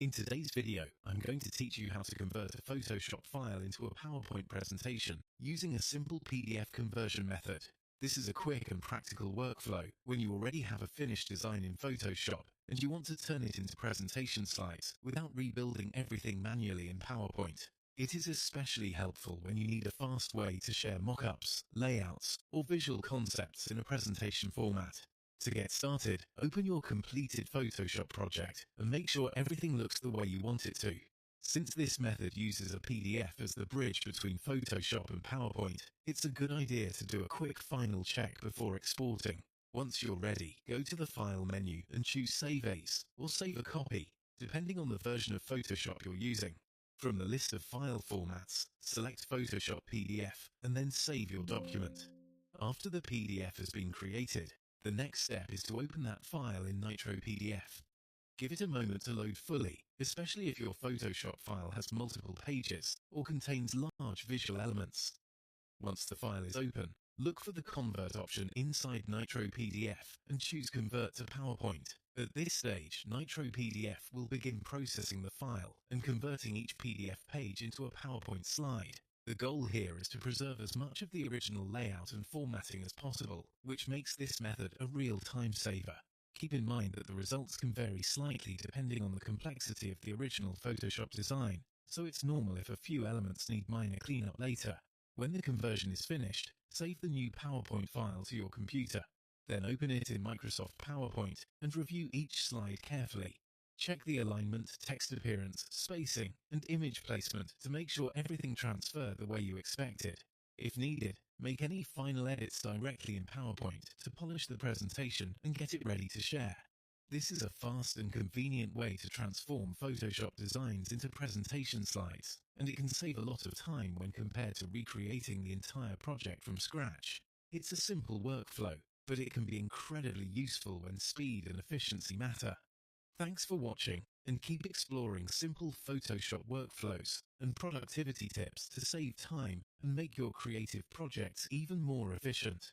In today's video, I'm going to teach you how to convert a Photoshop file into a PowerPoint presentation using a simple PDF conversion method. This is a quick and practical workflow when you already have a finished design in Photoshop and you want to turn it into presentation slides without rebuilding everything manually in PowerPoint. It is especially helpful when you need a fast way to share mock-ups, layouts, or visual concepts in a presentation format. To get started, open your completed Photoshop project and make sure everything looks the way you want it to. Since this method uses a PDF as the bridge between Photoshop and PowerPoint, it's a good idea to do a quick final check before exporting. Once you're ready, go to the File menu and choose Save As or Save a Copy, depending on the version of Photoshop you're using. From the list of file formats, select Photoshop PDF and then save your document. After the PDF has been created, the next step is to open that file in Nitro PDF. Give it a moment to load fully, especially if your Photoshop file has multiple pages or contains large visual elements. Once the file is open, look for the Convert option inside Nitro PDF and choose Convert to PowerPoint. At this stage, Nitro PDF will begin processing the file and converting each PDF page into a PowerPoint slide. The goal here is to preserve as much of the original layout and formatting as possible, which makes this method a real time saver. Keep in mind that the results can vary slightly depending on the complexity of the original Photoshop design, so it's normal if a few elements need minor cleanup later. When the conversion is finished, save the new PowerPoint file to your computer. Then open it in Microsoft PowerPoint and review each slide carefully. Check the alignment, text appearance, spacing, and image placement to make sure everything transferred the way you expected. If needed, make any final edits directly in PowerPoint to polish the presentation and get it ready to share. This is a fast and convenient way to transform Photoshop designs into presentation slides, and it can save a lot of time when compared to recreating the entire project from scratch. It's a simple workflow, but it can be incredibly useful when speed and efficiency matter. Thanks for watching, and keep exploring simple Photoshop workflows and productivity tips to save time and make your creative projects even more efficient.